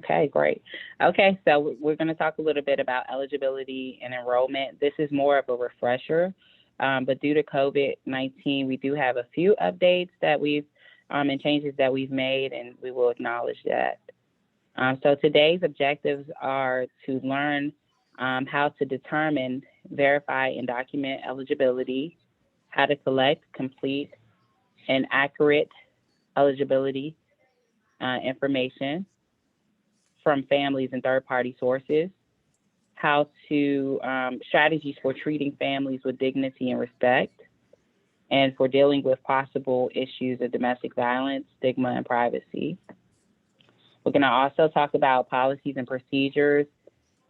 Okay, great. Okay, so we're going to talk a little bit about eligibility and enrollment. This is more of a refresher, but due to COVID-19, we do have a few updates that we've and changes that we've made, and we will acknowledge that. So today's objectives are to learn how to determine, verify, and document eligibility, how to collect, complete, and accurate eligibility information from families and third-party sources, how to strategies for treating families with dignity and respect, and for dealing with possible issues of domestic violence, stigma, and privacy. We're going to also talk about policies and procedures,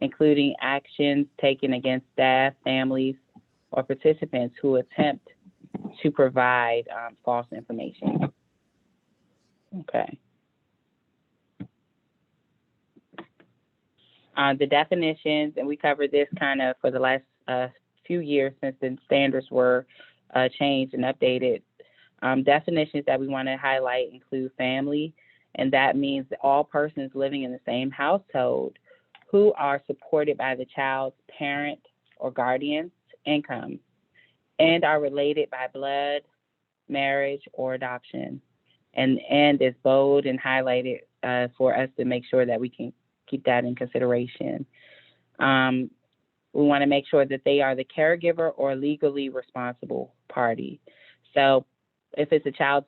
including actions taken against staff, families, or participants who attempt to provide false information. Okay. The definitions, and we covered this kind of for the last few years since the standards were changed and updated. Definitions that we want to highlight include family, and that means all persons living in the same household who are supported by the child's parent or guardian's income and are related by blood, marriage, or adoption. And is bold and highlighted for us to make sure that we can keep that in consideration. We want to make sure that they are the caregiver or legally responsible party. So if it's a child's,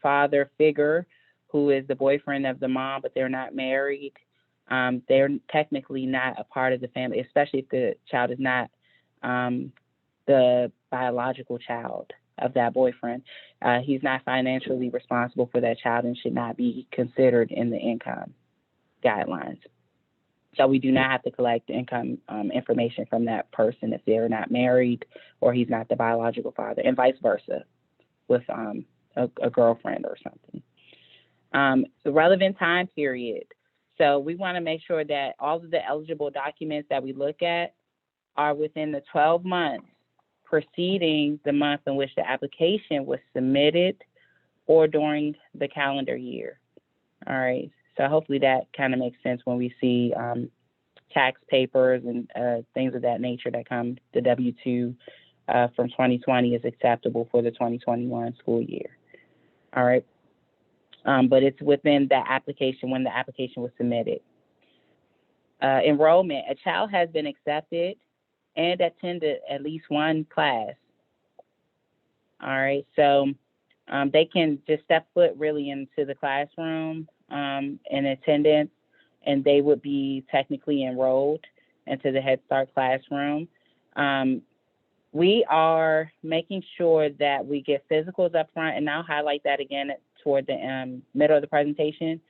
father figure who is the boyfriend of the mom, but they're not married, they're technically not a part of the family, especially if the child is not the biological child of that boyfriend. He's not financially responsible for that child and should not be considered in the income guidelines. So we do not have to collect income information from that person if they're not married or he's not the biological father, and vice versa with a girlfriend or something. The relevant time period. So we want to make sure that all of the eligible documents that we look at are within the 12 months preceding the month in which the application was submitted or during the calendar year. All right. So hopefully that kind of makes sense when we see tax papers and things of that nature that come, the W-2 from 2020 is acceptable for the 2021 school year. All right. But it's within the application when the application was submitted. Enrollment, a child has been accepted and attended at least one class. All right, so they can just step foot really into the classroom in attendance, and they would be technically enrolled into the Head Start classroom. We are making sure that we get physicals up front, and I'll highlight that again toward the middle of the presentation.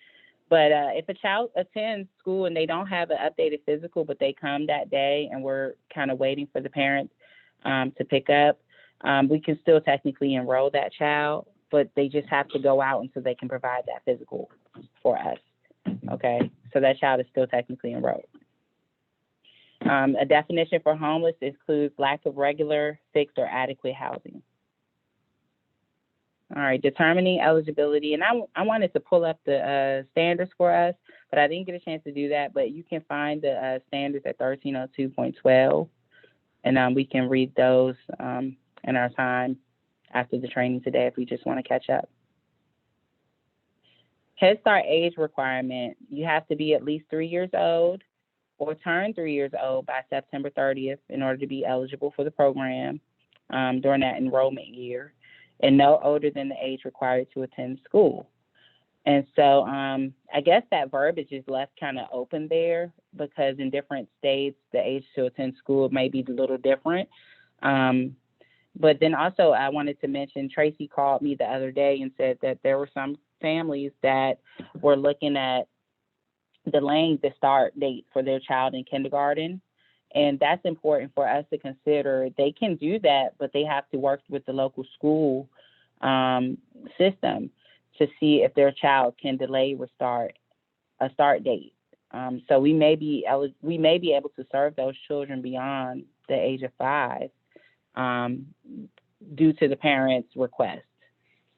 But if a child attends school and they don't have an updated physical, but they come that day and we're kind of waiting for the parents to pick up, we can still technically enroll that child, but they just have to go out until they can provide that physical for us, okay? So that child is still technically enrolled. A definition for homeless includes lack of regular, fixed, or adequate housing. All right, determining eligibility. And I wanted to pull up the standards for us, but I didn't get a chance to do that. But you can find the standards at 1302.12, and we can read those in our time after the training today if we just want to catch up. Head Start age requirement. You have to be at least 3 years old or turn 3 years old by September 30th in order to be eligible for the program during that enrollment year, and no older than the age required to attend school. And so I guess that verbiage is left kind of open there because in different states, the age to attend school may be a little different. But then also I wanted to mention, Tracy called me the other day and said that there were some families that were looking at delaying the start date for their child in kindergarten. And that's important for us to consider. They can do that, but they have to work with the local school system to see if their child can delay a start date. So we may be able to serve those children beyond the age of 5 due to the parents' request.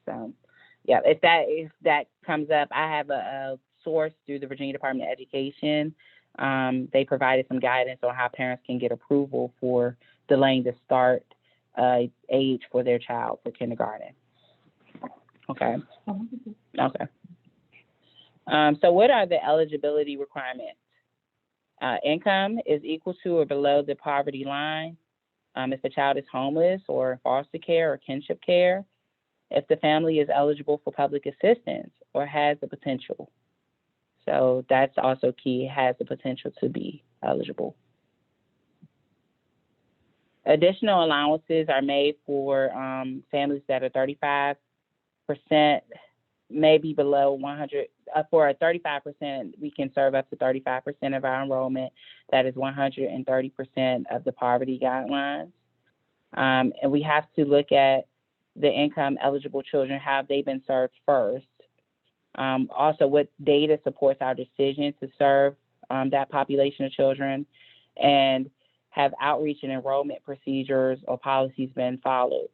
So, yeah, if that comes up, I have a sourced through the Virginia Department of Education. They provided some guidance on how parents can get approval for delaying the start age for their child for kindergarten. Okay. Okay. So what are the eligibility requirements? Income is equal to or below the poverty line. If the child is homeless or in foster care or kinship care. If the family is eligible for public assistance or has the potential. So that's also key, has the potential to be eligible. Additional allowances are made for families that are 35%, maybe below 100. For a 35%, we can serve up to 35% of our enrollment. That is 130% of the poverty guidelines. And we have to look at the income eligible children, have they been served first? Also, what data supports our decision to serve that population of children, and have outreach and enrollment procedures or policies been followed?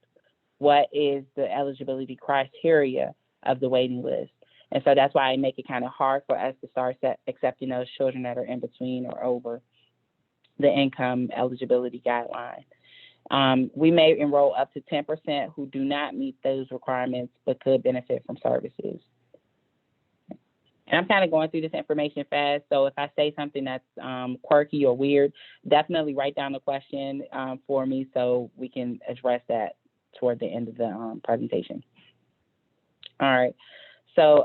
What is the eligibility criteria of the waiting list? And so that's why I make it kind of hard for us to start accepting those children that are in between or over the income eligibility guideline. We may enroll up to 10% who do not meet those requirements but could benefit from services. And I'm kind of going through this information fast, so if I say something that's quirky or weird, definitely write down the question for me so we can address that toward the end of the presentation. All right, so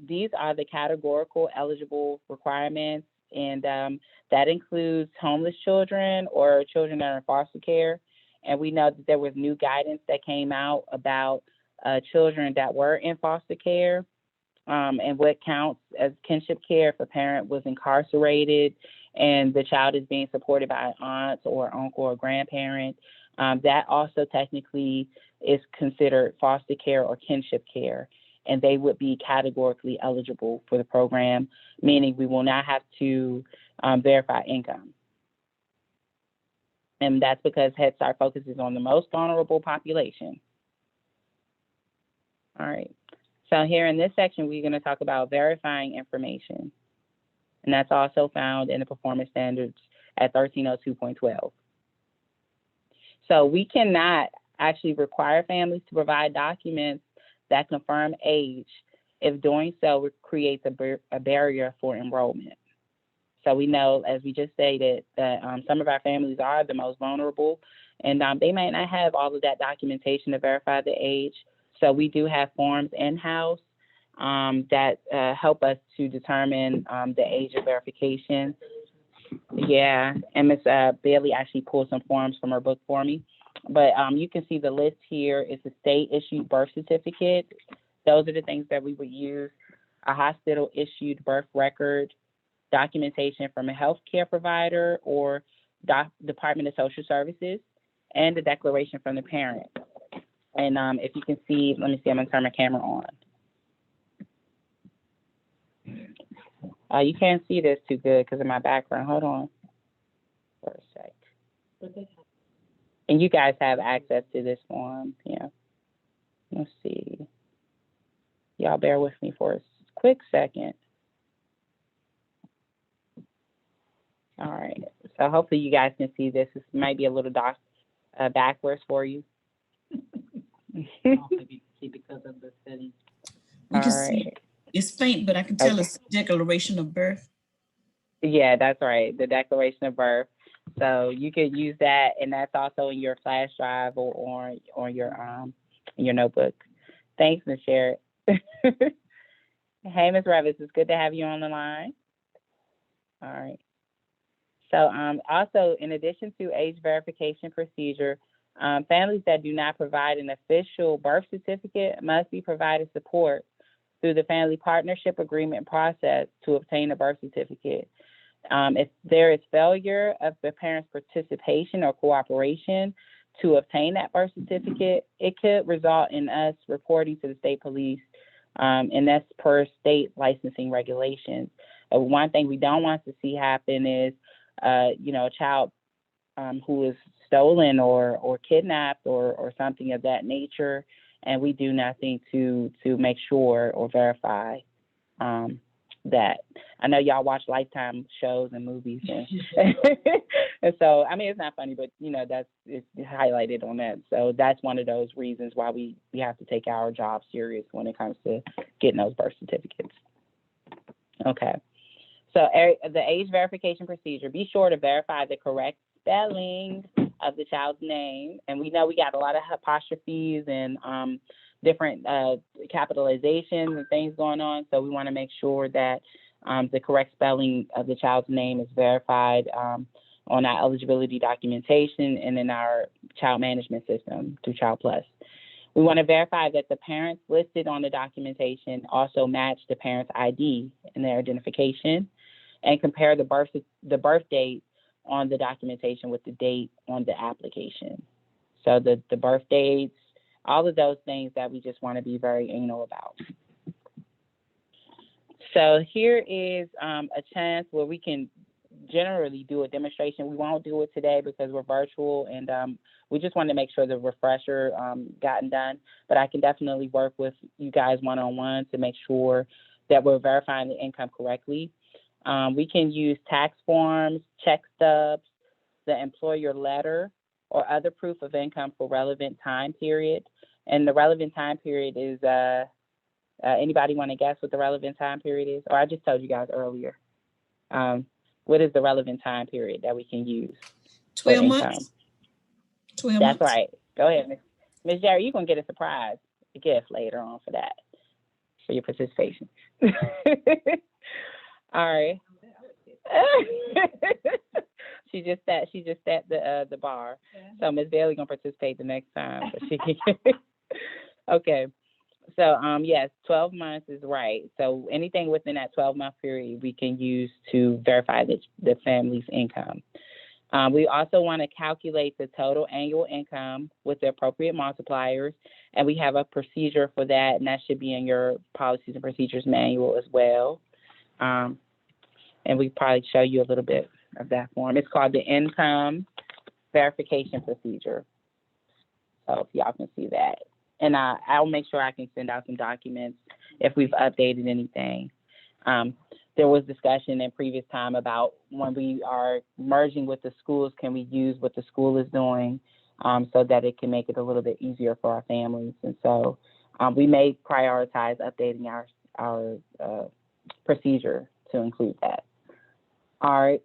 these are the categorical eligible requirements, and that includes homeless children or children that are in foster care. And we know that there was new guidance that came out about children that were in foster care and what counts as kinship care if a parent was incarcerated and the child is being supported by an aunt or uncle or grandparent. That also technically is considered foster care or kinship care, and they would be categorically eligible for the program, meaning we will not have to verify income. And that's because Head Start focuses on the most vulnerable population. All right. So here in this section, we're going to talk about verifying information. And that's also found in the performance standards at 1302.12. So we cannot actually require families to provide documents that confirm age if doing so creates a barrier for enrollment. So we know, as we just stated, that some of our families are the most vulnerable, and they may not have all of that documentation to verify the age. So we do have forms in-house that help us to determine the age of verification. Yeah, and Ms. Bailey actually pulled some forms from her book for me. But you can see the list here is the state-issued birth certificate. Those are the things that we would use. A hospital-issued birth record, documentation from a healthcare provider or Department of Social Services, and the declaration from the parent. And if you can see, let me see, I'm gonna turn my camera on. You can't see this too good because of my background. Hold on for a sec. And you guys have access to this form, yeah. Let's see. Y'all bear with me for a quick second. All right, so hopefully you guys can see this. This might be a little backwards for you. Because of the setting. You can see it's faint, but I can tell it's declaration of birth. Yeah, that's right, the declaration of birth. So you could use that, and that's also in your flash drive or your in your notebook. Thanks, Ms. Sherrod. Hey, Ms. Revis, it's good to have you on the line. All right. So also, in addition to age verification procedure, families that do not provide an official birth certificate must be provided support through the family partnership agreement process to obtain a birth certificate. If there is failure of the parent's participation or cooperation to obtain that birth certificate, it could result in us reporting to the state police, and that's per state licensing regulations. One thing we don't want to see happen is a child who is stolen or kidnapped or something of that nature, and we do nothing to make sure or verify that. I know y'all watch Lifetime shows and movies, and, and so, I mean, it's not funny, but, you know, it's highlighted on that. So that's one of those reasons why we have to take our job serious when it comes to getting those birth certificates. Okay. So the age verification procedure, be sure to verify the correct spelling of the child's name. And we know we got a lot of apostrophes and different capitalizations and things going on. So we want to make sure that the correct spelling of the child's name is verified on our eligibility documentation and in our child management system through Child Plus. We want to verify that the parents listed on the documentation also match the parent's ID and their identification, and compare the birth date on the documentation with the date on the application. So the birth dates, all of those things that we just want to be very anal about. So here is a chance where we can generally do a demonstration. We won't do it today because we're virtual, and we just want to make sure the refresher gotten done. But I can definitely work with you guys one-on-one to make sure that we're verifying the income correctly. We can use tax forms, check stubs, the employer letter, or other proof of income for relevant time period. And the relevant time period is, anybody want to guess what the relevant time period is? Or I just told you guys earlier. What is the relevant time period that we can use? 12 months. 12 That's months. right. Go ahead, Ms. Jerry. You're going to get a surprise gift later on for that, for your participation. All right. She just set the bar. So Ms. Bailey gonna participate the next time. But she can. Okay. So yes, 12 months is right. So anything within that 12-month period we can use to verify the family's income. We also want to calculate the total annual income with the appropriate multipliers, and we have a procedure for that, and that should be in your policies and procedures manual as well. And we probably show you a little bit of that form. It's called the income verification procedure. So if y'all can see that. And I'll make sure I can send out some documents if we've updated anything. There was discussion in previous time about when we are merging with the schools, can we use what the school is doing so that it can make it a little bit easier for our families. And so we may prioritize updating our procedure to include that. All right.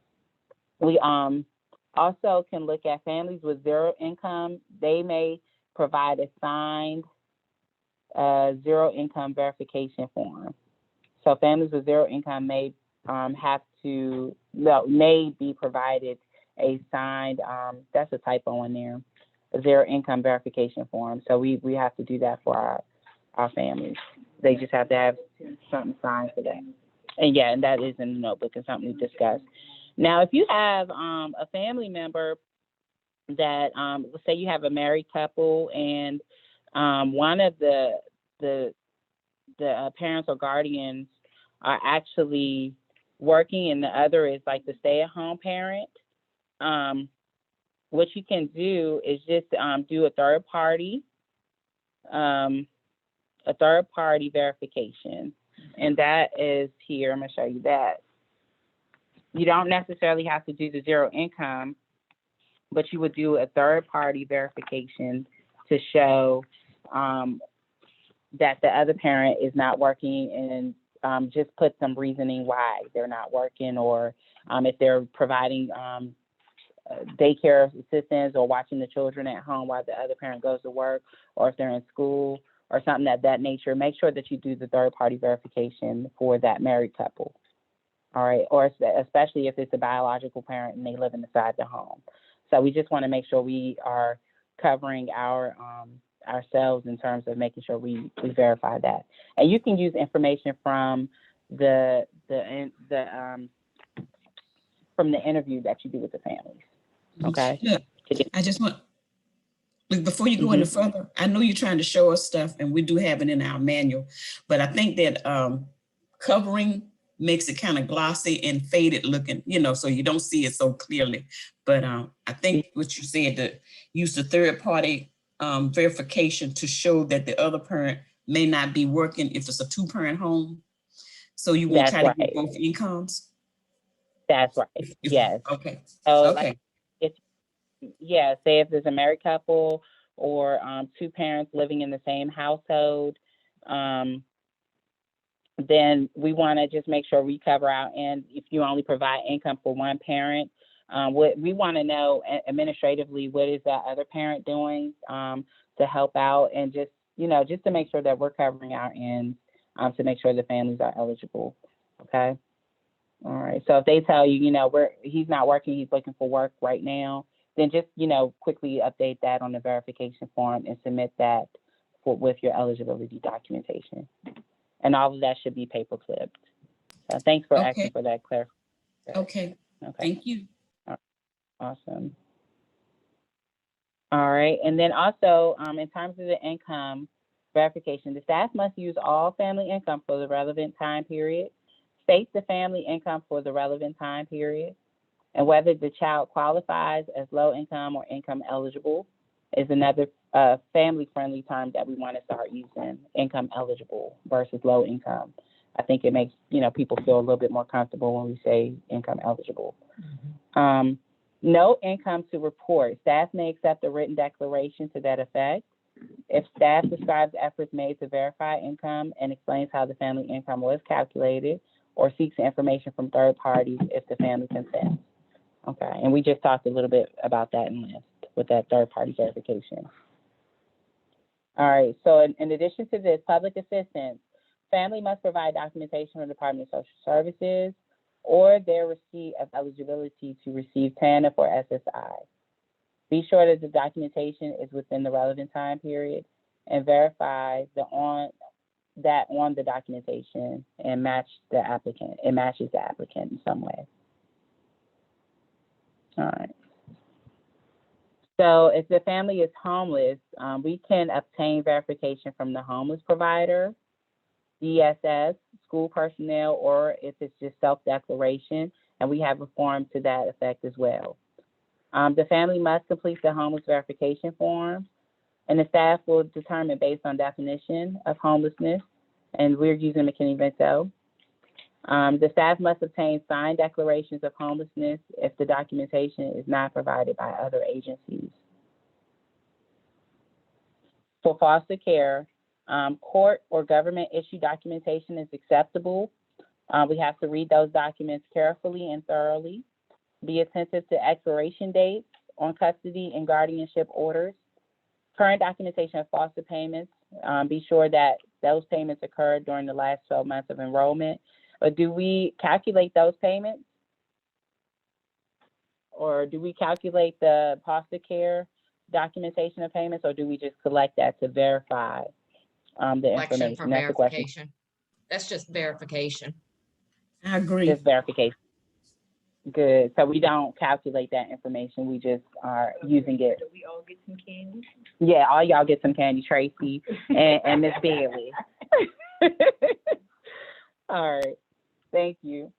We also can look at families with zero income. They may provide a signed zero income verification form. So families with zero income may may be provided a signed, that's a typo in there, a zero income verification form. So we have to do that for our families. They just have to have something signed for that. And yeah, and that is in the notebook and something we discussed. Now, if you have a family member that, let's say you have a married couple and one of the parents or guardians are actually working and the other is like the stay-at-home parent, what you can do is just do a third party verification. And that is here. I'm going to show you that. You don't necessarily have to do the zero income, but you would do a third-party verification to show that the other parent is not working, and just put some reasoning why they're not working, or if they're providing daycare assistance or watching the children at home while the other parent goes to work, or if they're in school or something of that nature. Make sure that you do the third-party verification for that married couple. All right, or especially if it's a biological parent and they live inside the home. So we just want to make sure we are covering ourselves in terms of making sure we verify that. And you can use information from the interview that you do with the families. Okay. Yeah. I just want, before you go any further, I know you're trying to show us stuff, and we do have it in our manual, but I think that covering makes it kind of glossy and faded looking, so you don't see it so clearly. But I think what you said, to use the third party verification to show that the other parent may not be working if it's a two-parent home. So you want to That's try to get right. both incomes? That's right. Yes. Okay. So like Okay. if yeah, say if there's a married couple or two parents living in the same household, um, then we want to just make sure we cover out. And if you only provide income for one parent, what we want to know administratively, what is that other parent doing to help out, and just just to make sure that we're covering our ends, to make sure the families are eligible. Okay. All right. So if they tell you, he's not working, he's looking for work right now, then just quickly update that on the verification form and submit that with your eligibility documentation. And all of that should be paper clipped. Thanks for asking Okay. for that clarification. Okay. Okay. Thank you. Awesome. All right. And then also, in terms of the income verification, the staff must use all family income for the relevant time period, state the family income for the relevant time period, and whether the child qualifies as low income or income eligible is another family-friendly term that we want to start using, income eligible versus low income. I think it makes people feel a little bit more comfortable when we say income eligible. Mm-hmm. No income to report. Staff may accept a written declaration to that effect. If staff describes efforts made to verify income and explains how the family income was calculated, or seeks information from third parties if the family consents. Okay, and we just talked a little bit about that in list with that third party verification. All right, so in addition to this, public assistance, family must provide documentation from the Department of Social Services or their receipt of eligibility to receive TANF or SSI. Be sure that the documentation is within the relevant time period and verify on the documentation and match the applicant. It matches the applicant in some way. All right. So if the family is homeless, we can obtain verification from the homeless provider, DSS, school personnel, or if it's just self-declaration, and we have a form to that effect as well. The family must complete the homeless verification form, and the staff will determine based on definition of homelessness, and we're using McKinney-Vento. The staff must obtain signed declarations of homelessness if the documentation is not provided by other agencies. For foster care, court or government issued documentation is acceptable. We have to read those documents carefully and thoroughly. Be attentive to expiration dates on custody and guardianship orders. Current documentation of foster payments. Be sure that those payments occurred during the last 12 months of enrollment. Or do we calculate those payments? Or do we calculate the foster care documentation of payments, or do we just collect that to verify the information? For That's verification. That's just verification. I agree. Just verification. Good. So we don't calculate that information. We just are using it. So we all get some candy? Yeah, all y'all get some candy, Tracy and Miss Bailey. All right. Thank you.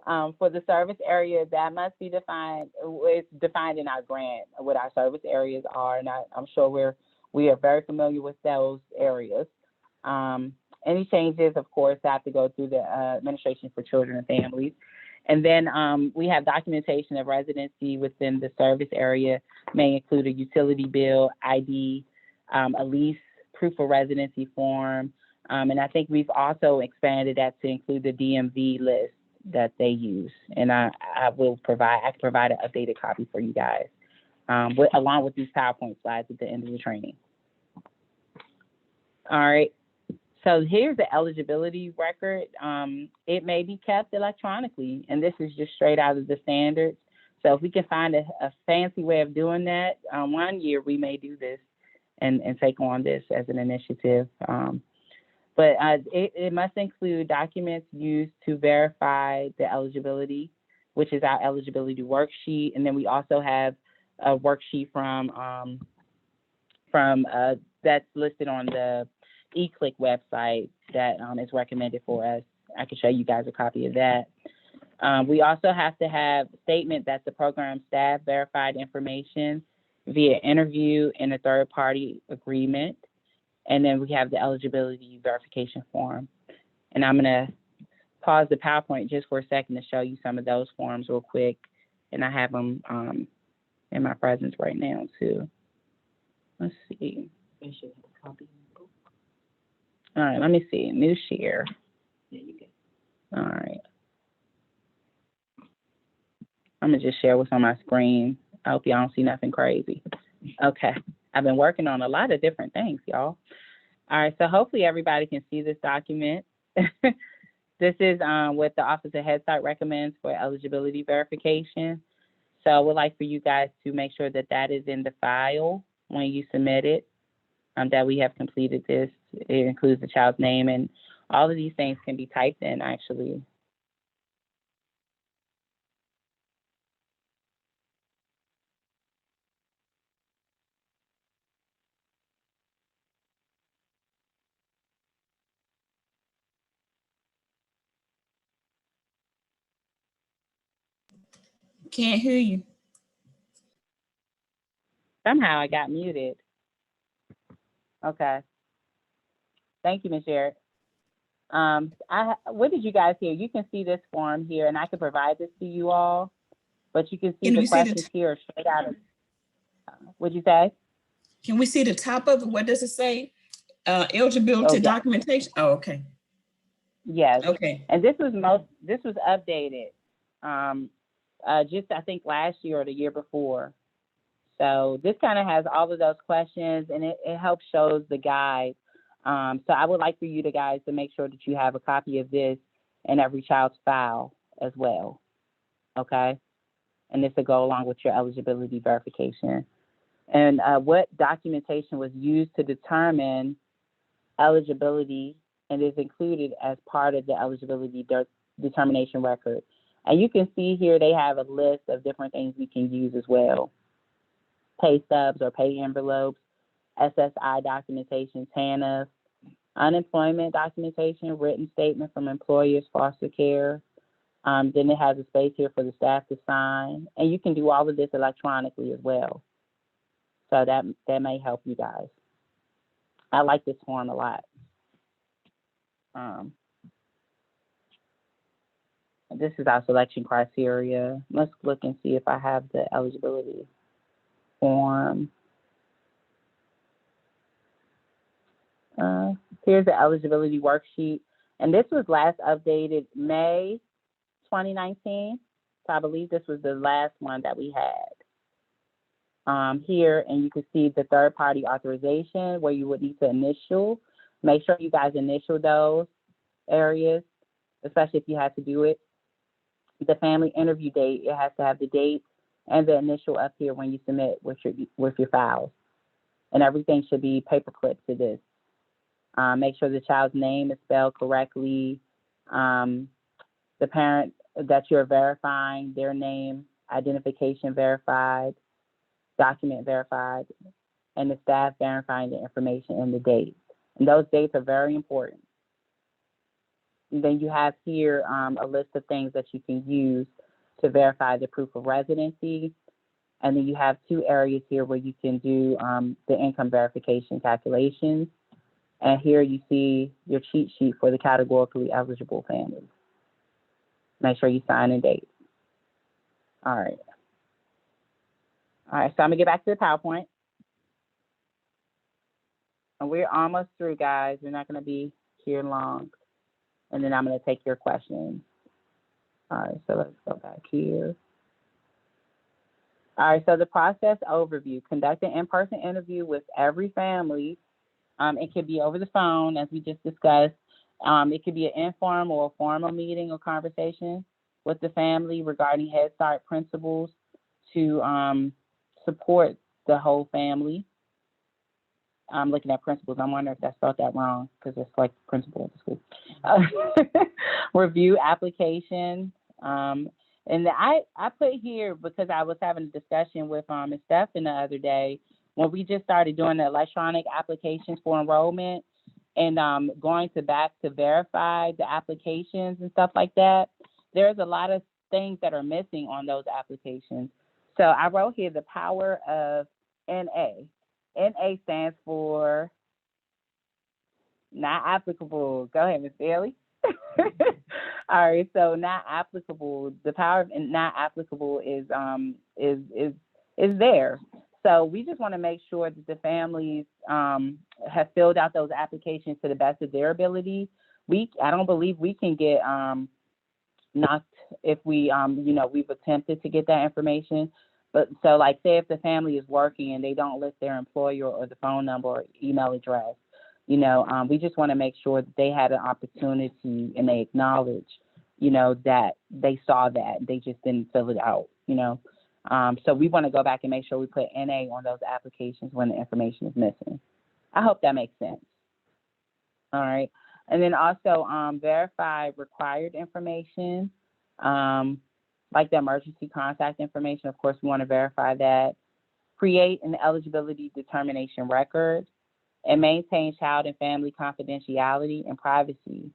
For the service area, that must be defined. It's defined in our grant what our service areas are, and I'm sure we are very familiar with those areas. Any changes, of course, have to go through the Administration for Children and Families. And then we have documentation of residency within the service area may include a utility bill, ID, a lease, proof of residency form. And I think we've also expanded that to include the DMV list that they use. And I can provide an updated copy for you guys, along with these PowerPoint slides at the end of the training. All right. So here's the eligibility record. It may be kept electronically, and this is just straight out of the standards. So if we can find a fancy way of doing that, one year we may do this and take on this as an initiative. But it must include documents used to verify the eligibility, which is our eligibility worksheet. And then we also have a worksheet from that's listed on the eClick website that is recommended for us. I can show you guys a copy of that. We also have to have a statement that the program staff verified information via interview and a third-party agreement. And then we have the eligibility verification form. And I'm gonna pause the PowerPoint just for a second to show you some of those forms real quick. And I have them in my presence right now too. Let's see. All right, let me see. New share. All right. I'm gonna just share what's on my screen. I hope y'all don't see nothing crazy. Okay. I've been working on a lot of different things, y'all. All right, so hopefully everybody can see this document. This is what the Office of Head Start recommends for eligibility verification. So I would like for you guys to make sure that that is in the file when you submit it, that we have completed this. It includes the child's name, and all of these things can be typed in actually. Can't hear you. Somehow I got muted. Okay. Thank you, Ms. Jarrett. What did you guys hear? You can see this form here, and I can provide this to you all, but you can see the questions here straight out of, what'd you say? Can we see the top of it? What does it say? Eligibility documentation? Oh, okay. Yes. Okay. And this was updated, just I think last year or the year before. So this kind of has all of those questions, and it helps shows the guide. So I would like for you guys to make sure that you have a copy of this in every child's file as well, okay? And this will go along with your eligibility verification. And what documentation was used to determine eligibility and is included as part of the eligibility determination record. And you can see here they have a list of different things we can use as well. Pay stubs or pay envelopes, SSI documentation, TANF, unemployment documentation, written statement from employers, foster care. Then it has a space here for the staff to sign. And you can do all of this electronically as well. So that may help you guys. I like this form a lot. This is our selection criteria. Let's look and see if I have the eligibility form. Here's the eligibility worksheet. And this was last updated May 2019. So I believe this was the last one that we had. Here, and you can see the third-party authorization where you would need to initial. Make sure you guys initial those areas, especially if you had to do it. The family interview date, it has to have the date and the initial up here when you submit with your files. And everything should be paperclip to this. Make sure the child's name is spelled correctly. The parent that you're verifying, their name, identification verified, document verified, and the staff verifying the information and the date. And those dates are very important. And then you have here a list of things that you can use to verify the proof of residency. And then you have two areas here where you can do the income verification calculations. And here you see your cheat sheet for the categorically eligible families. Make sure you sign and date. All right. All right, so I'm gonna get back to the PowerPoint. And we're almost through, guys. We're not gonna be here long. And then I'm gonna take your questions. All right, so let's go back here. All right, so the process overview. Conduct an in-person interview with every family. It could be over the phone, as we just discussed. It could be an informal or formal meeting or conversation with the family regarding Head Start principles to support the whole family. I'm looking at principles. I'm wondering if I spelled that wrong because it's like principal at the school. Review application. And I put here because I was having a discussion with Ms. Stephan the other day when we just started doing the electronic applications for enrollment and going back to verify the applications and stuff like that. There's a lot of things that are missing on those applications. So I wrote here the power of NA. NA stands for not applicable. Go ahead, Ms. Bailey. All right, so not applicable, the power of not applicable is there. So we just want to make sure that the families have filled out those applications to the best of their ability. I don't believe we can get knocked if we we've attempted to get that information. But so like say if the family is working and they don't list their employer or the phone number or email address, we just want to make sure that they had an opportunity and they acknowledge, that they saw that they just didn't fill it out, So we want to go back and make sure we put NA on those applications when the information is missing. I hope that makes sense. All right. And then also verify required information, like the emergency contact information. Of course, we want to verify that. Create an eligibility determination record and maintain child and family confidentiality and privacy.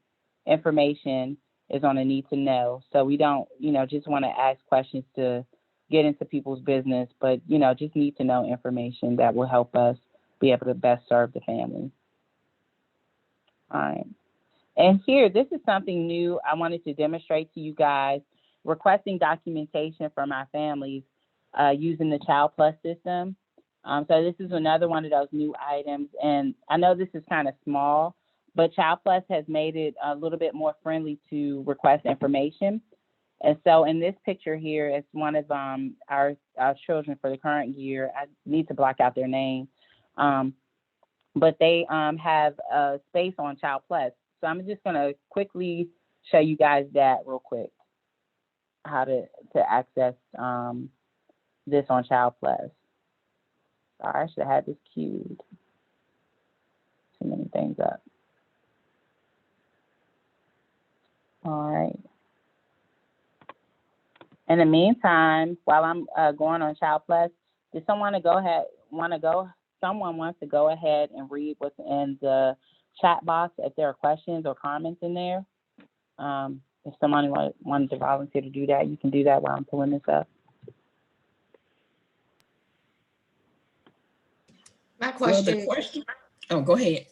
Information is on a need to know. So we don't, just want to ask questions to get into people's business, but, just need to know information that will help us be able to best serve the family. All right. And here, this is something new I wanted to demonstrate to you guys, requesting documentation from our families using the Child Plus system. So this is another one of those new items. And I know this is kind of small, but Child Plus has made it a little bit more friendly to request information. And so in this picture here, it's one of our children for the current year. I need to block out their name. But they have a space on Child Plus. So I'm just going to quickly show you guys that real quick, how to access this on Child Plus. Sorry, I should have had this queued. Too many things up. All right. In the meantime, while I'm going on Child Plus, does someone someone wants to go ahead and read what's in the chat box if there are questions or comments in there? If someone wanted to volunteer to do that, you can do that while I'm pulling this up. My question, oh, go ahead.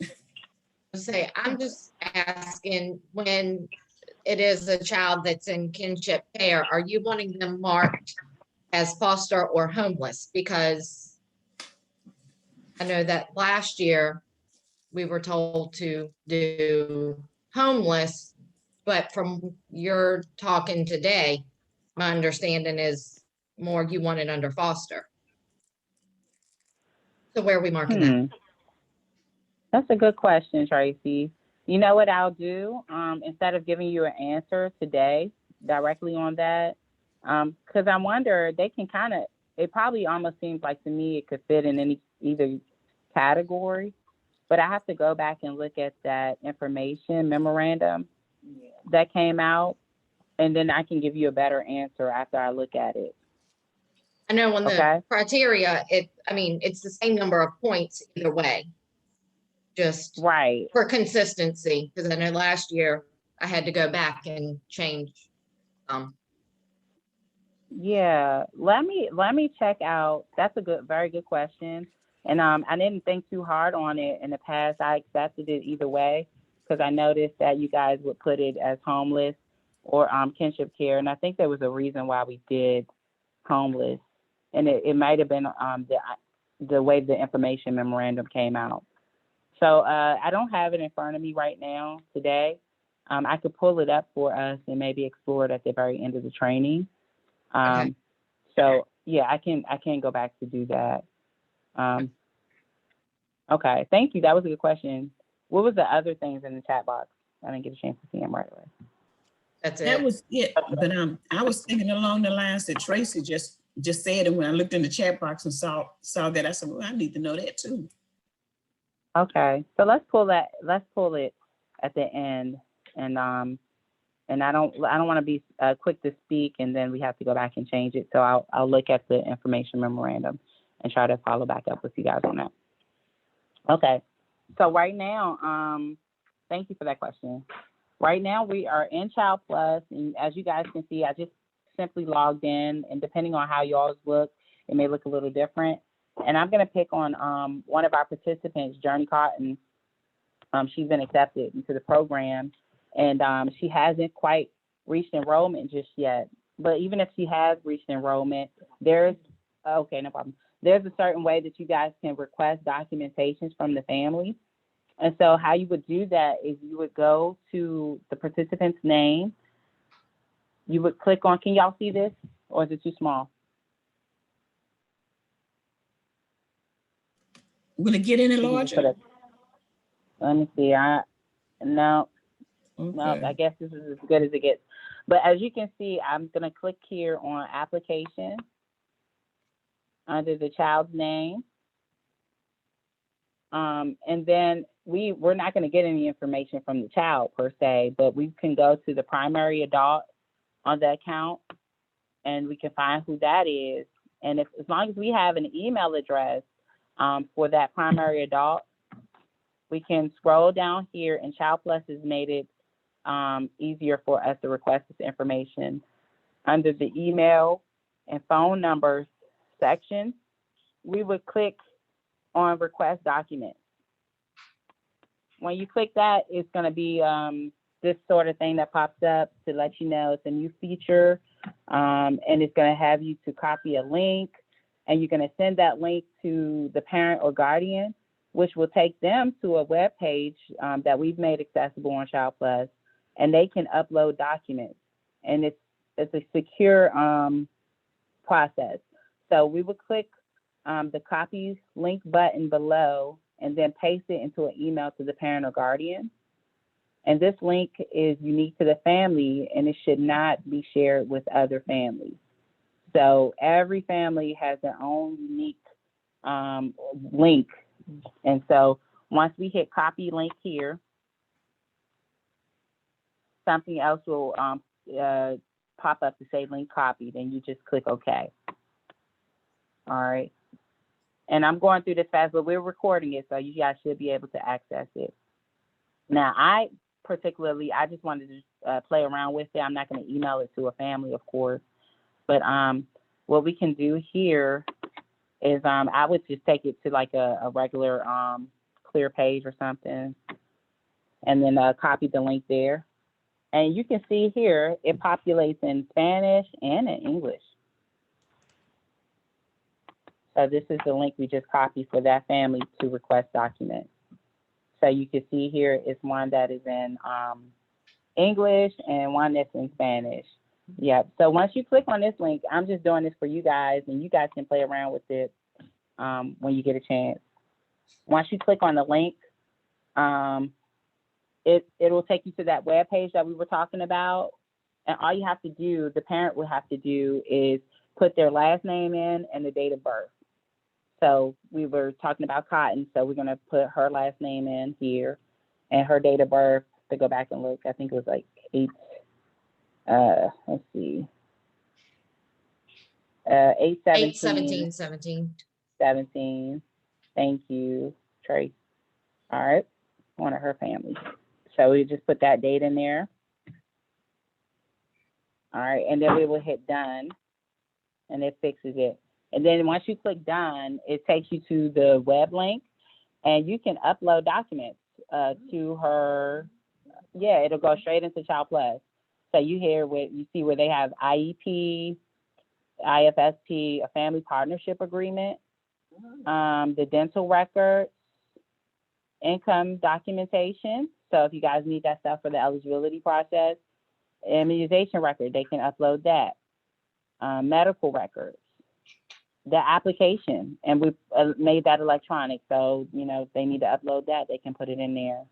I'm just asking, when it is a child that's in kinship care, are you wanting them marked as foster or homeless? Because I know that last year we were told to do homeless, but from your talking today, my understanding is more you want it under foster. So where are we marking that? That's a good question, Tracy. You know what I'll do? Instead of giving you an answer today directly on that, because I wonder, they can it probably almost seems like to me it could fit in either category, but I have to go back and look at that information memorandum that came out, and then I can give you a better answer after I look at it. I know on the criteria, it's the same number of points either way. Just right for consistency, because I know last year I had to go back and change. Yeah, let me check out. That's a very good question. And I didn't think too hard on it in the past. I accepted it either way because I noticed that you guys would put it as homeless or kinship care, and I think there was a reason why we did homeless, and it might have been the way the information memorandum came out. So I don't have it in front of me right now today. I could pull it up for us and maybe explore it at the very end of the training. Okay. So yeah, I can go back to do that. Okay, thank you. That was a good question. What was the other things in the chat box? I didn't get a chance to see them right away. That's it. That was it. But I was thinking along the lines that Tracy just said, and when I looked in the chat box and saw that, I said, well, I need to know that too. Okay, so let's pull it at the end, and I don't want to be quick to speak and then we have to go back and change it. So I'll look at the information memorandum and try to follow back up with you guys on that. Okay, so right now, thank you for that question. Right now we are in Child Plus, and as you guys can see, I just simply logged in, and depending on how y'all's look, it may look a little different. And I'm gonna pick on one of our participants, Journey Cotton. She's been accepted into the program, and she hasn't quite reached enrollment just yet. But even if she has reached enrollment, there's, okay, no problem. There's a certain way that you guys can request documentations from the family. And so how you would do that is you would go to the participant's name. You would click on, can y'all see this? Or is it too small? Will it get any larger? Let me see. No, I guess this is as good as it gets. But as you can see, I'm going to click here on application under the child's name. And then we're not going to get any information from the child per se, but we can go to the primary adult on the account and we can find who that is. And as long as we have an email address for that primary adult, we can scroll down here, and Child Plus has made it easier for us to request this information. Under the email and phone numbers section, we would click on request documents. When you click that, it's going to be this sort of thing that pops up to let you know it's a new feature, and it's going to have you to copy a link, and you're going to send that link to the parent or guardian, which will take them to a web page that we've made accessible on Child Plus, and they can upload documents. And it's a secure process. So we would click the copy link button below and then paste it into an email to the parent or guardian. And this link is unique to the family, and it should not be shared with other families. So every family has their own unique link. And so once we hit copy link here, something else will pop up to say link copied, and you just click OK. All right. And I'm going through this fast, but we're recording it, so you guys should be able to access it. Now, I just wanted to play around with it. I'm not going to email it to a family, of course. But what we can do here is I would just take it to like a regular clear page or something, and then copy the link there. And you can see here, it populates in Spanish and in English. So this is the link we just copied for that family to request documents. So you can see here is one that is in English and one that's in Spanish. Yep. So once you click on this link, I'm just doing this for you guys, and you guys can play around with it when you get a chance. Once you click on the link, it will take you to that web page that we were talking about. And all you have to do, the parent will have to do, is put their last name in and the date of birth. So we were talking about Cotton, so we're going to put her last name in here and her date of birth. To go back and look, I think it was like 8/17/17. Thank you, Trace. All right, one of her family. So we just put that date in there. All right, and then we will hit done, and it fixes it. And then once you click done, it takes you to the web link, and you can upload documents to her. Yeah, it'll go straight into Child Plus. So you see where they have IEP, IFSP, a family partnership agreement, the dental records, income documentation. So if you guys need that stuff for the eligibility process, immunization record, they can upload that, medical records, the application, and we made that electronic. So, if they need to upload that, they can put it in there.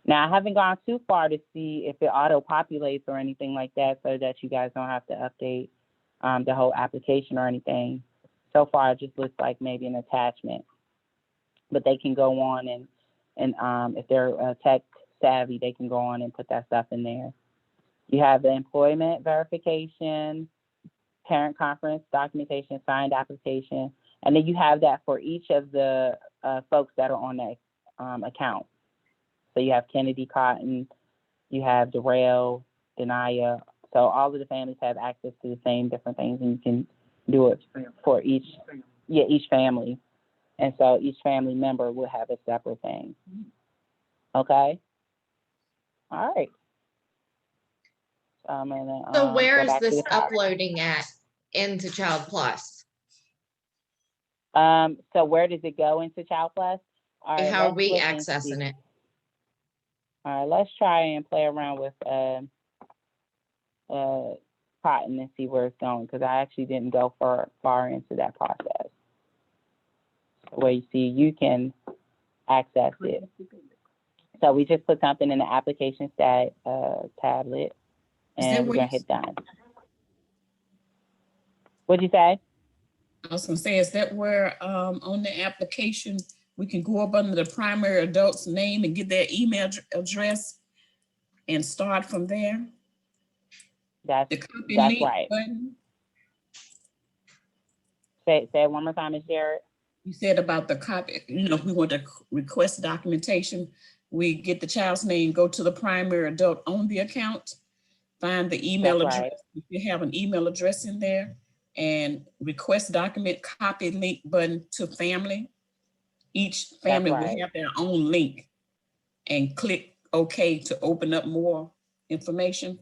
Now, I haven't gone too far to see if it auto-populates or anything like that, so that you guys don't have to update the whole application or anything. So far, it just looks like maybe an attachment. But they can go on and if they're tech savvy, they can go on and put that stuff in there. You have the employment verification, parent conference documentation, signed application, and then you have that for each of the folks that are on that account. So you have Kennedy, Cotton, you have Darrell, Denaya. So all of the families have access to the same different things, and you can do it for each family. And so each family member will have a separate thing. Okay? All right. So where go is back to this the top. uploading at into Child Plus? So where does it go into Child Plus? All right, How are let's we look and see. accessing it? All right, let's try and play around with Cotton and see where it's going, because I actually didn't go far into that process. Where you see you can access it. So we just put something in the application stat tablet, and we're gonna hit done. What'd you say? I was gonna say, is that where on the application we can go up under the primary adult's name and get their email address and start from there? That's copy that's link right. button. Say it one more time, Ms. Jarrett. You said about the copy, you know, if we want to request documentation, we get the child's name, go to the primary adult on the account, find the email That's address, right. if you have an email address in there, and request document copy link button to family. Each family right. will have their own link, and click OK to open up more information.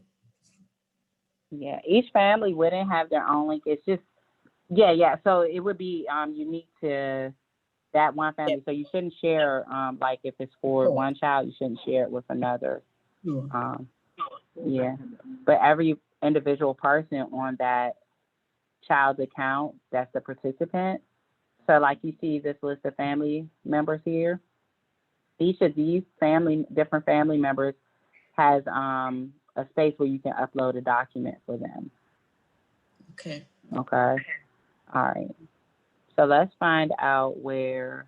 Yeah, each family wouldn't have their own link. It's just, yeah. So it would be unique to that one family. So you shouldn't share, like if it's for one child, you shouldn't share it with another. Sure. Yeah, but every individual person on that child's account, that's the participant. So like you see this list of family members here, each of these different family members has a space where you can upload a document for them. Okay. Okay. All right. So let's find out where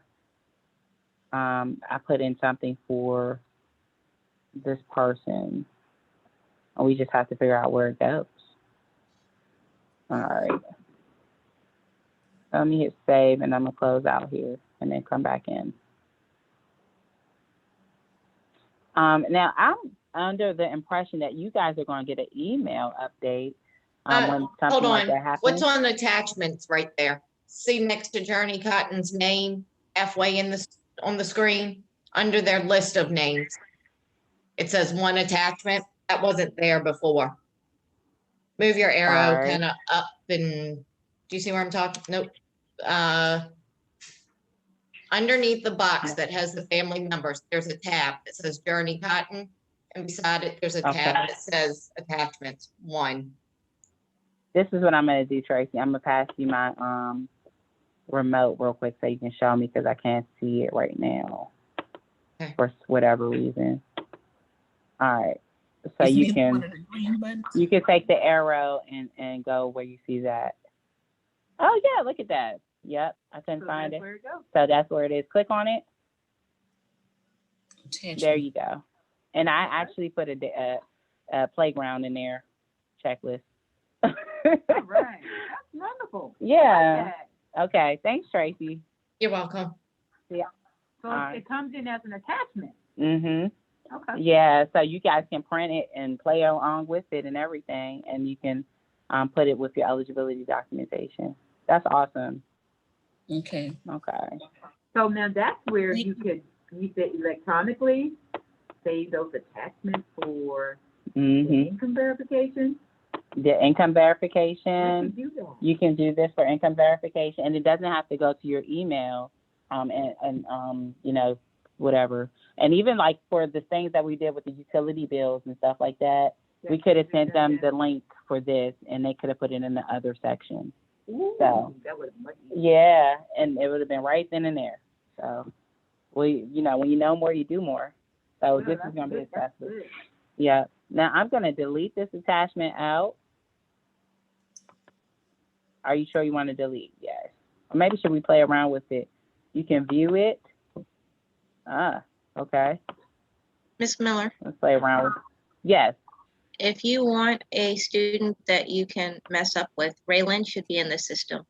I put in something for this person. And we just have to figure out where it goes. All right. So let me hit save, and I'm going to close out here and then come back in. Now, I'm under the impression that you guys are going to get an email update when something Hold like on. that happens. What's on attachments right there? See next to Journey Cotton's name, halfway on the screen, under their list of names. It says one attachment. That wasn't there before. Move your arrow kind of up, and do you see where I'm talking? Nope. Underneath the box that has the family members, there's a tab that says Journey Cotton, and beside it, there's a tab that says attachments 1. This is what I'm going to do, Tracy. I'm going to pass you my remote real quick so you can show me, because I can't see it right now for whatever reason. All right. So you can take the arrow and go where you see that. Oh, yeah, look at that. Yep, I couldn't find it. So that's where it is. Click on it. There you go. And I actually put a playground in there, checklist. All right. That's wonderful. Yeah. Okay. Thanks, Tracy. You're welcome. Yeah. So it comes in as an attachment. Mm-hmm. Okay. Yeah. So you guys can print it and play along with it and everything, and you can put it with your eligibility documentation. That's awesome. Okay. Okay. So now that's where you said electronically save those attachments for the income verification. The income verification. You can do this for income verification, and it doesn't have to go to your email, and you know, whatever. And even like for the things that we did with the utility bills and stuff like that, we could have sent them the link for this, and they could have put it in the other section. Ooh, so that was much yeah, and it would have been right then and there. So you know, when you know more, you do more. So this is gonna be successful. Yeah. Now I'm gonna delete this attachment out. Are you sure you want to delete? Yes. Or maybe should we play around with it? You can view it. Okay. Ms. Miller, Let's play around with it. Yes. if you want a student that you can mess up with, Raylan should be in the system.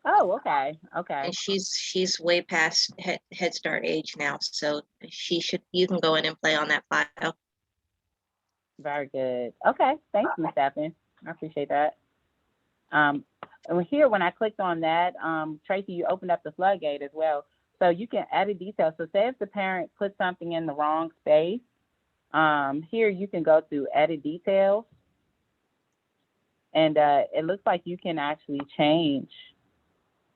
Oh, okay. Okay. And she's way past Head Start age now, so you can go in and play on that file. Very good. Okay. Thanks, Ms. Steffen. I appreciate that. And here, when I clicked on that, Tracy, you opened up the floodgate as well. So you can edit details. So say if the parent put something in the wrong space, Here you can go to edit details, and it looks like you can actually change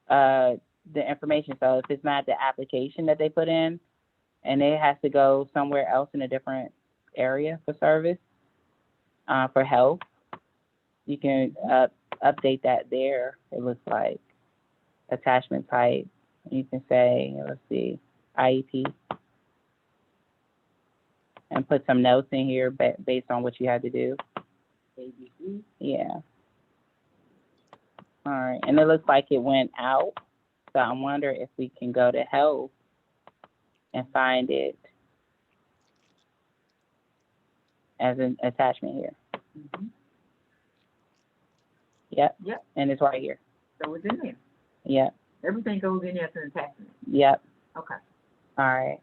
the information. So if it's not the application that they put in, and it has to go somewhere else in a different area for service, for health, you can update that there. It looks like attachment type. You can say, let's see, IEP, and put some notes in here based on what you had to do. ABC. Yeah. All right, and it looks like it went out. So I wonder if we can go to health and find it as an attachment here. Mm-hmm. Yep. Yep. And it's right here. So it's in there. Yep. Everything goes in there as an attachment. Yep. Okay. All right.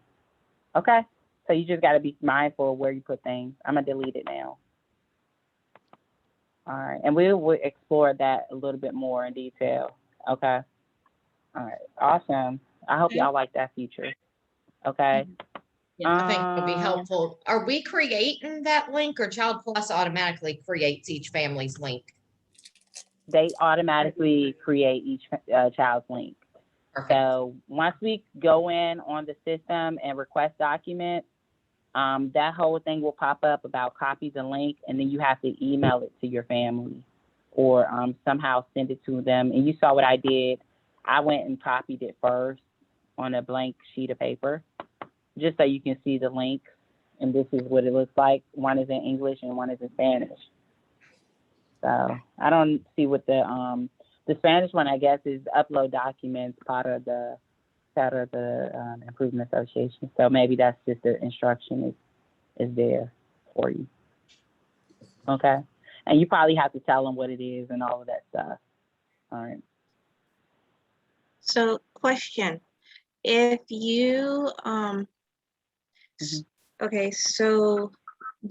Okay. So you just got to be mindful of where you put things. I'm going to delete it now. All right. And we will explore that a little bit more in detail. Okay. All right. Awesome. I hope y'all like that feature. Okay. I think it would be helpful. Are we creating that link, or Child Plus automatically creates each family's link? They automatically create each child's link. Perfect. So once we go in on the system and request documents, that whole thing will pop up about copies and link, and then you have to email it to your family or somehow send it to them. And you saw what I did. I went and copied it first on a blank sheet of paper, just so you can see the link. And this is what it looks like. One is in English and one is in Spanish. So I don't see what the Spanish one, I guess, is upload documents, part of the Improvement Association. So maybe that's just the instruction is there for you. Okay. And you probably have to tell them what it is and all of that stuff. All right. So question, if you, okay, so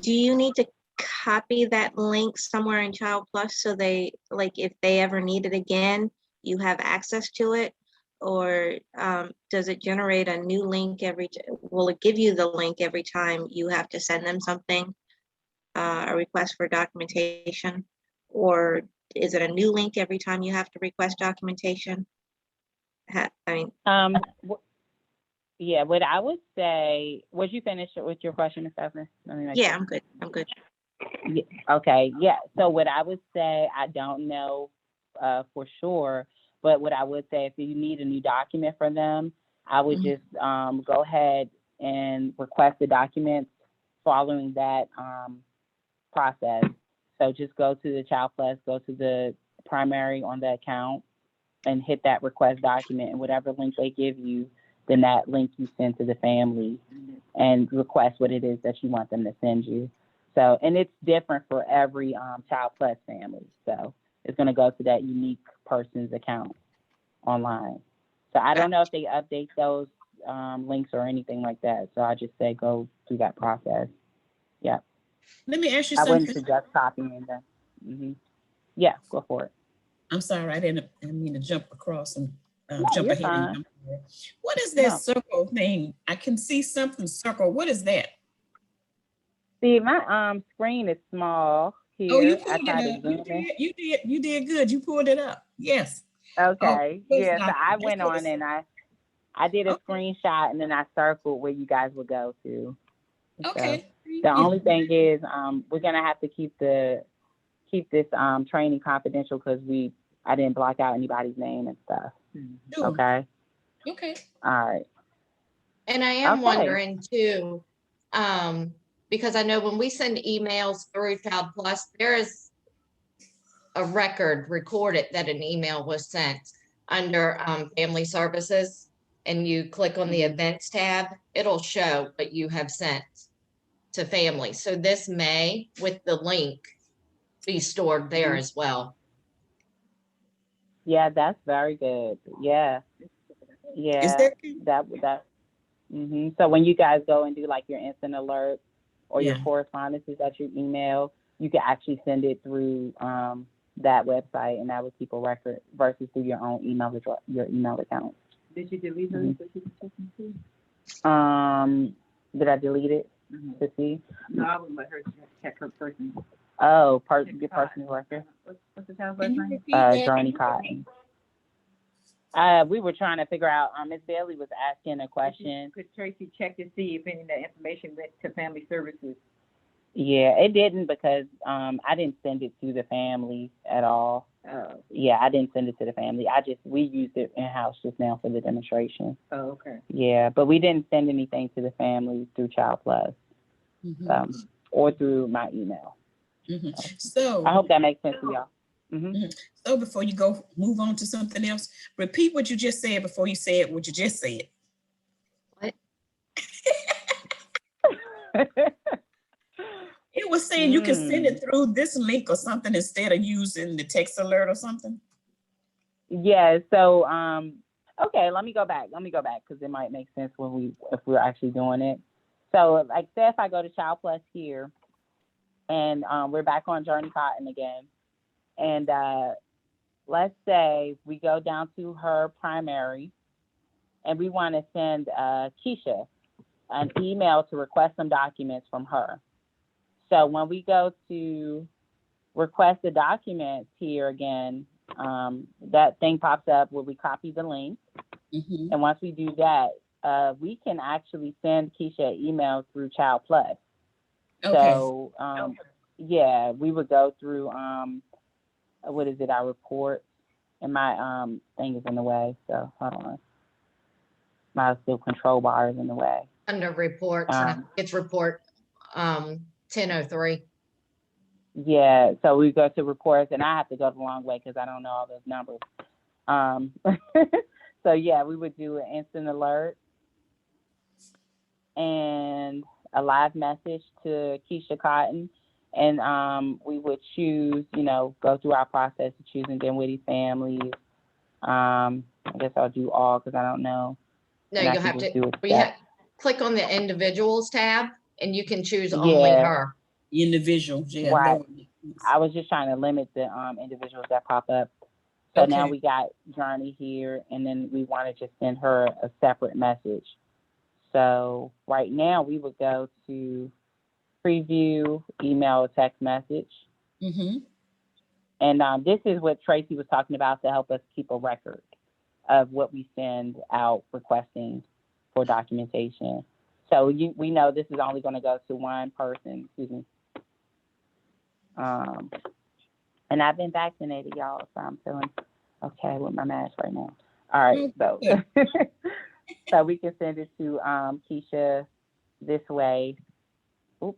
do you need to copy that link somewhere in Child Plus so they, like, if they ever need it again, you have access to it? Or does it generate a new link will it give you the link every time you have to send them something, a request for documentation? Or is it a new link every time you have to request documentation? Yeah, what I would say, was you finished with your question, Ms. Stephanie? Yeah, I'm good. I'm good. Yeah, okay, yeah. So what I would say, I don't know for sure, but what I would say, if you need a new document from them, I would just go ahead and request the documents following that process. So just go to the Child Plus, go to the primary on the account, and hit that request document, and whatever link they give you, then that link you send to the family and request what it is that you want them to send you. So, and it's different for every Child Plus family. So it's going to go to that unique person's account online. So I don't know if they update those links or anything like that. So I just say go through that process. Yeah. Let me ask you I something. wouldn't suggest copying them. Yeah, go for it. I'm sorry, I didn't mean to jump across and jump you're ahead. fine. What is that No. circle thing? I can see something circle. What is that? See, my screen is small here. Oh, you I pulled tried it to up. zoom in. You did good. You pulled it up. Yes. Okay. Oh, Yeah, so I that's went what on it and I did a Okay. screenshot, and then I circled where you guys would go to. Okay. So the only thing is we're gonna have to keep this training confidential because I didn't block out anybody's name and stuff. Sure. Okay. Okay. All right. And I am Okay. wondering too, because I know when we send emails through Child Plus, there is a record recorded that an email was sent under Family Services, and you click on the Events tab, it'll show what you have sent to families. So this may, with the link, be stored there as well. Yeah, that's very good. Yeah. Yeah. Is that that. So when you guys go and do like your instant alert or your correspondences that you email, you can actually send it through that website, and that would keep a record versus through your own email account. Did you delete those that you were checking too? Did I delete it? to see. No, I wouldn't let her check her person. Oh, Check your Cotton. personal record. What's the child's Can last you name? repeat that? Journey Cotton. We were trying to figure out, Ms. Bailey was asking a question. Could Tracy check to see if any of that information went to family services? Yeah, it didn't because I didn't send it to the family at all. Oh, Yeah, I didn't send it to the family. We used it in-house just now for the demonstration. oh, okay. Yeah, but we didn't send anything to the family through Child Plus or through my email. So I hope that makes sense to y'all. Mm-hmm. So before you go move on to something else, repeat what you just said before you said what you just said. What? It was saying you can send it through this link or something instead of using the text alert or something. Yeah, so okay, let me go back because it might make sense if we're actually doing it. So like say if I go to Child Plus here and we're back on Journey Cotton again, and let's say we go down to her primary and we want to send Keisha an email to request some documents from her. So when we go to request the documents here again, that thing pops up where we copy the link. And once we do that, we can actually send Keisha an email through Child Plus. Okay. So, yeah, we would go through, what is it, our report. And my thing is in the way, so hold on. My still control bar is in the way. Under reports, and I think it's report 1003. Yeah, so we go to reports, and I have to go the long way because I don't know all those numbers. So yeah, we would do an instant alert and a live message to Keisha Cotton, and we would choose, go through our process of choosing Dinwiddie families. I guess I'll do all because I don't know. No, And I you'll can have just to do it click on the individuals tab, and you can choose only her. Individuals, yeah. Right. I was just trying to limit the individuals that pop up. So now we got Journey here, and then we want to just send her a separate message. So right now we would go to preview, email, or text message. And this is what Tracy was talking about to help us keep a record of what we send out requesting for documentation. So we know this is only going to go to one person, excuse me. And I've been vaccinated, y'all, so I'm feeling okay with my mask right now. All right, so so we can send it to Keisha this way. Oop,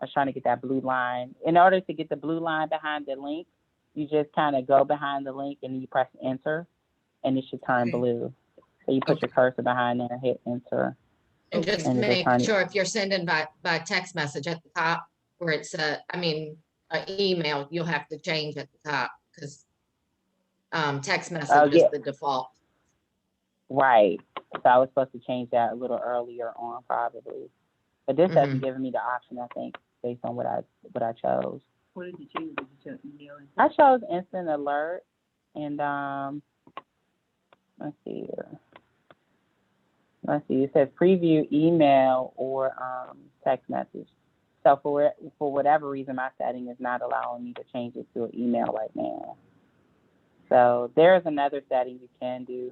I was trying to get that blue line. In order to get the blue line behind the link, you just kind of go behind the link and you press enter, and it should turn blue. So you put your cursor behind there, hit enter. And just make sure if you're sending by text message at the top where it's an email, you'll have to change at the top because text message is the default. Right. So I was supposed to change that a little earlier on probably. But this hasn't given me the option, I think, based on what I chose. What did you choose? Did you choose email? I chose instant alert and let's see here. Let's see, it says preview email or text message. So for whatever reason, my setting is not allowing me to change it to an email right now. So there's another setting you can do.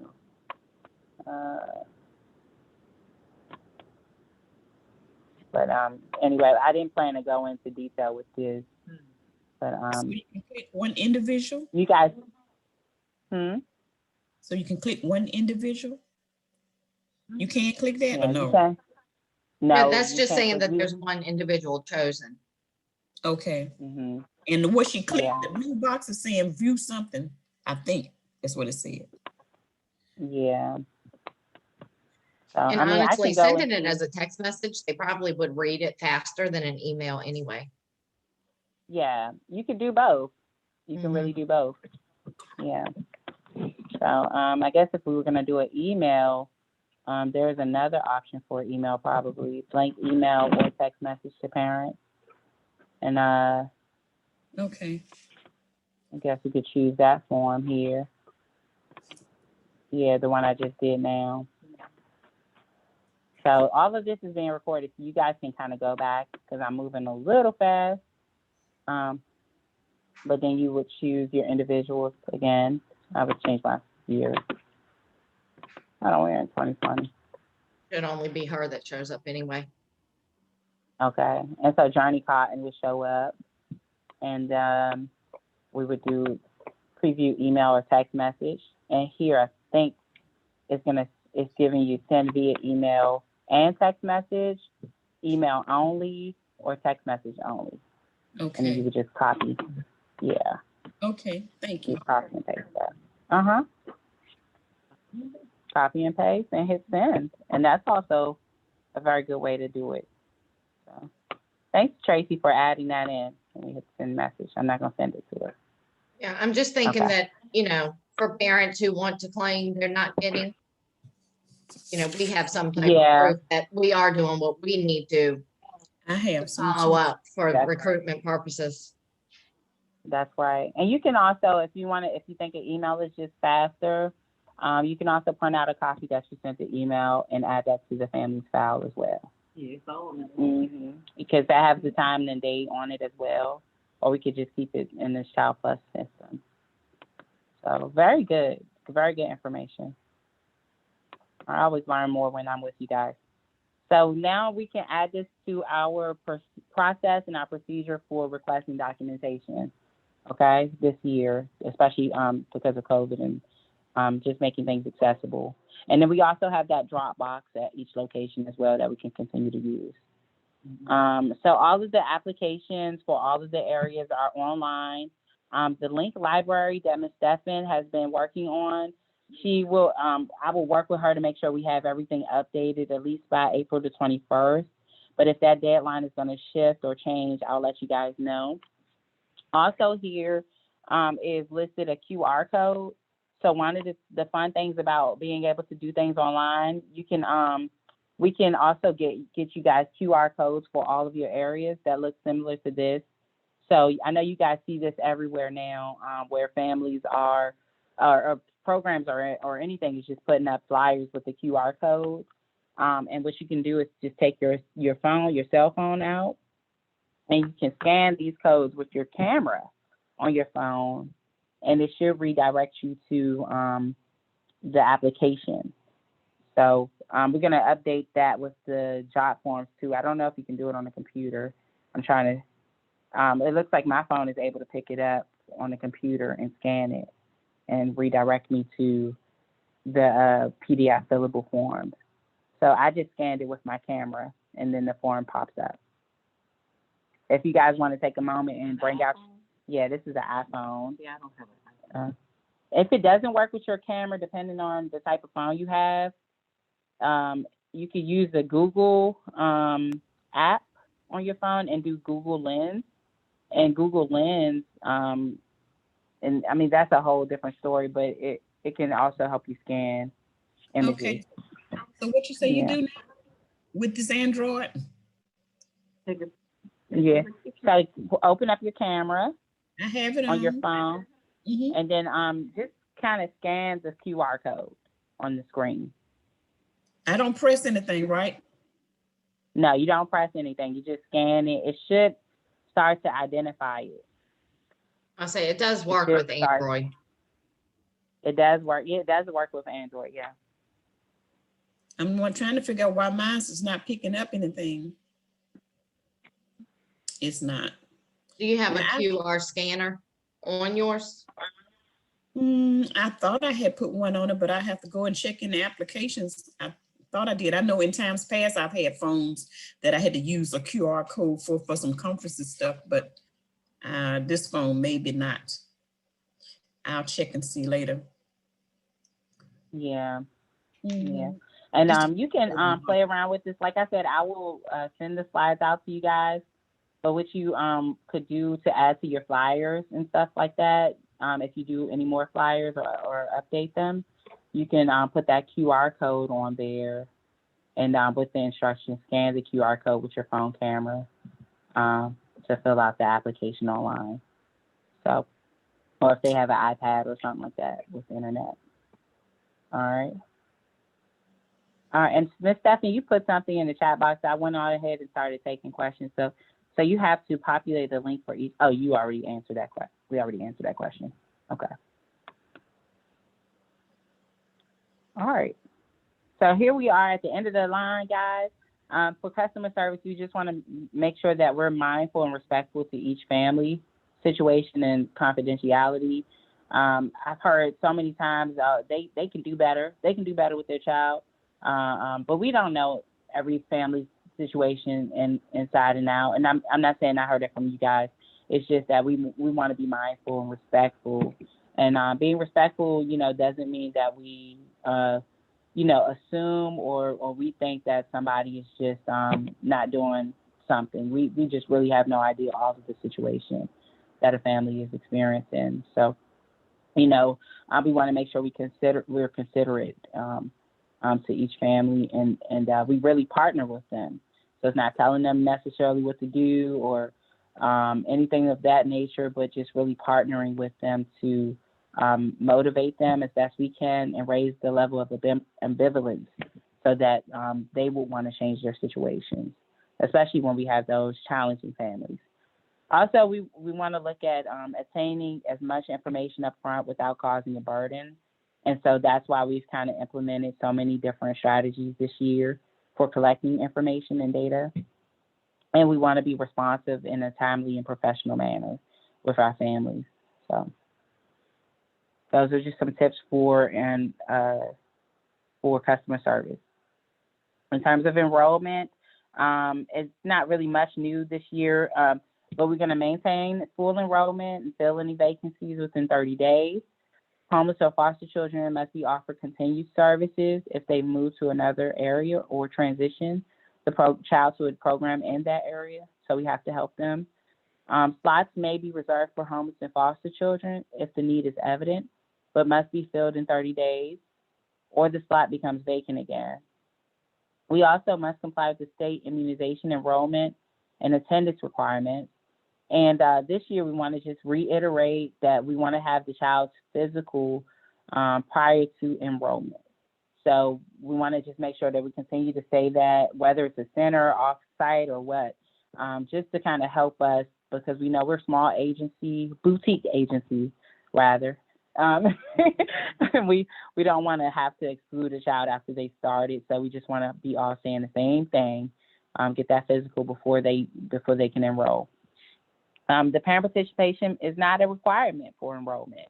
But anyway, I didn't plan to go into detail with this. But so you can click one individual? You guys, So you can click one individual? You can't click that or no? You can. No, that's just saying that there's one individual chosen. Okay. And what she clicked, the blue box is saying view something. I think that's what it said. Yeah. So, And honestly, sending it as a text message, they probably would read it faster than an email anyway. Yeah, you can do both. You can really do both. Yeah. So I guess if we were going to do an email, there's another option for email, probably blank email or text message to parents. And okay. I guess we could choose that form here. Yeah, the one I just did now. So all of this is being recorded, so you guys can kind of go back because I'm moving a little fast. But then you would choose your individuals again. I would change my year. I don't wear in 2020. Should only be her that shows up anyway. Okay. And so Journey Cotton would show up, and we would do preview email or text message. And here I think it's giving you send via email and text message, email only, or text message only. And then you Okay, would just copy. Yeah. okay, thank you. You copy and paste that. Copy and paste and hit send. And that's also a very good way to do it. So thanks, Tracy, for adding that in. When we hit send message, I'm not gonna send it to her. Yeah, I'm just thinking Okay. that, for parents who want to claim they're not getting, we have some type of proof that we are doing what we need to I have some follow too. up for That's recruitment purposes. That's right. And you can also, if you think an email is just faster, you can also print out a copy that you sent the email and add that to the family's file as well. Yeah, it's all in it. Mm-hmm. Because that has the time and date on it as well. Or we could just keep it in the Child Plus system. So very good information. I always learn more when I'm with you guys. So now we can add this to our process and our procedure for requesting documentation, okay, this year, especially because of COVID and just making things accessible. And then we also have that Dropbox at each location as well that we can continue to use. So all of the applications for all of the areas are online. The link library that Ms. Stephan has been working on, I will work with her to make sure we have everything updated at least by April the 21st. But if that deadline is going to shift or change, I'll let you guys know. Also here is listed a QR code. So one of the fun things about being able to do things online, we can also get you guys QR codes for all of your areas that look similar to this. So I know you guys see this everywhere now, where families are, or programs or anything is just putting up flyers with the QR code. And what you can do is just take your cell phone out, and you can scan these codes with your camera on your phone, and it should redirect you to the application. So we're going to update that with the job forms too. I don't know if you can do it on the computer. I'm trying to. It looks like my phone is able to pick it up on the computer and scan it and redirect me to the PDF fillable forms. So I just scanned it with my camera, and then the form pops up. If you guys want to take a moment and bring out, this is an iPhone. Yeah, I don't have an iPhone. If it doesn't work with your camera, depending on the type of phone you have, you could use the Google app on your phone and do Google Lens. And Google Lens, and I mean, that's a whole different story, but it can also help you scan images. Okay. So what you say you do now with this Android? Yeah. So open up your camera I have it on your phone, Mm-hmm. and then just kind of scan the QR code on the screen. I don't press anything, right? No, you don't press anything. You just scan it. It should start to identify it. I say it does work with Android. It does work. Yeah, it does work with Android. Yeah. I'm trying to figure out why mine is not picking up anything. It's not. Do you have a QR scanner on yours? I thought I had put one on it, but I have to go and check in the applications. I thought I did. I know in times past I've had phones that I had to use a QR code for some conferences stuff, but this phone maybe not. I'll check and see later. Yeah. Mm-hmm. Yeah. And you can play around with this. Like I said, I will send the slides out to you guys. But what you could do to add to your flyers and stuff like that, if you do any more flyers or update them, you can put that QR code on there, and with the instructions, scan the QR code with your phone camera to fill out the application online. So, or if they have an iPad or something like that with the internet. All right. And Miss Stephanie, you put something in the chat box. I went on ahead and started taking questions. So you have to populate the link for each. Oh, you already answered that question. We already answered that question. Okay. All right. So here we are at the end of the line, guys. For customer service, we just want to make sure that we're mindful and respectful to each family situation and confidentiality. I've heard so many times they can do better. They can do better with their child, but we don't know every family situation inside and out. And I'm not saying I heard it from you guys. It's just that we want to be mindful and respectful. And being respectful, doesn't mean that we assume or we think that somebody is just not doing something. We just really have no idea all of the situation that a family is experiencing. So, we want to make sure we're considerate to each family and we really partner with them. So it's not telling them necessarily what to do or anything of that nature, but just really partnering with them to motivate them as best we can and raise the level of ambivalence so that they will want to change their situations, especially when we have those challenging families. Also, we want to look at attaining as much information up front without causing a burden. And so that's why we've kind of implemented so many different strategies this year for collecting information and data. And we want to be responsive in a timely and professional manner with our families. So those are just some tips for customer service. In terms of enrollment, it's not really much new this year, but we're going to maintain full enrollment and fill any vacancies within 30 days. Homeless or foster children must be offered continued services if they move to another area or transition the childhood program in that area. So we have to help them. Slots may be reserved for homeless and foster children if the need is evident, but must be filled in 30 days or the slot becomes vacant again. We also must comply with the state immunization enrollment and attendance requirements. And this year, we want to just reiterate that we want to have the child's physical prior to enrollment. So we want to just make sure that we continue to say that, whether it's a center, off-site, or what, just to kind of help us because we know we're a small agency, boutique agency, rather. We don't want to have to exclude a child after they started. So we just want to be all saying the same thing, get that physical before they can enroll. The parent participation is not a requirement for enrollment,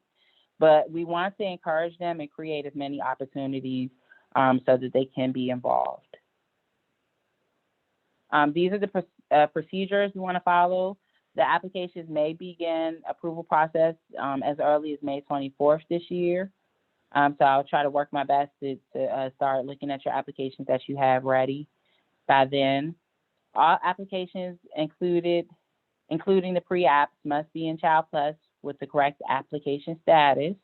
but we want to encourage them and create as many opportunities so that they can be involved. These are the procedures we want to follow. The applications may begin approval process as early as May 24th this year. So I'll try to work my best to start looking at your applications that you have ready by then. All applications including the pre-apps, must be in Child Plus with the correct application status.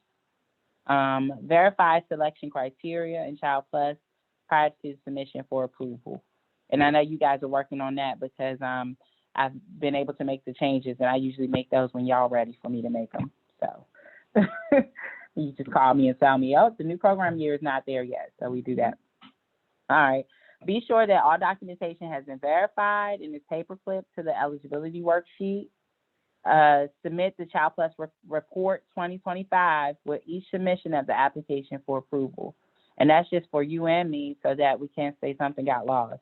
Verify selection criteria in Child Plus prior to submission for approval. And I know you guys are working on that because I've been able to make the changes, and I usually make those when y'all ready for me to make them. So you just call me and tell me, oh, the new program year is not there yet. So we do that. All right. Be sure that all documentation has been verified and is paperclipped to the eligibility worksheet. Submit the Child Plus Report 2025 with each submission of the application for approval. And that's just for you and me so that we can't say something got lost.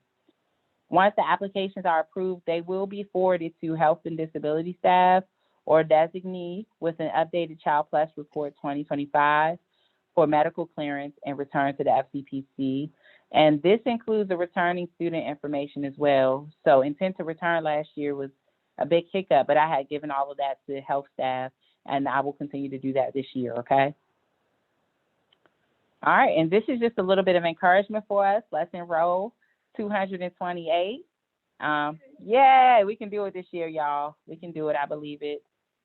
Once the applications are approved, they will be forwarded to Health and Disability staff or designee with an updated Child Plus Report 2025 for medical clearance and return to the FCPC. And this includes the returning student information as well. So intent to return last year was a big hiccup, but I had given all of that to health staff, and I will continue to do that this year, okay? All right, and this is just a little bit of encouragement for us. Let's enroll 228. Yeah, we can do it this year, y'all. We can do it, I believe it.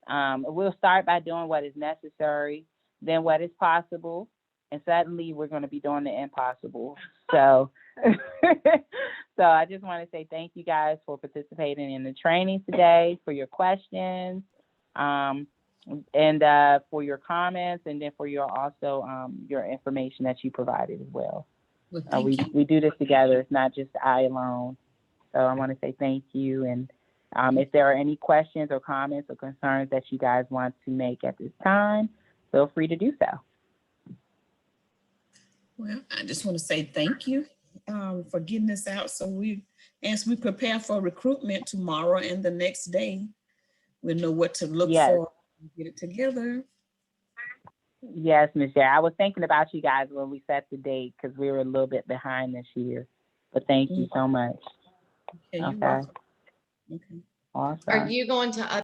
We'll start by doing what is necessary, then what is possible, and suddenly we're going to be doing the impossible. So, so I just want to say thank you guys for participating in the training today, for your questions, and for your comments, and then for your also your information that you provided as well. Well, thank you. We do this together. It's not just I alone. So I want to say thank you. And if there are any questions or comments or concerns that you guys want to make at this time, feel free to do so. Well, I just want to say thank you for getting this out. So as we prepare for recruitment tomorrow and the next day, we'll know what to look for and get it together. Yes, Ms. J. I was thinking about you guys when we set the date because we were a little bit behind this year. But thank you so much. Okay, you're welcome. Okay. Awesome. Are you going to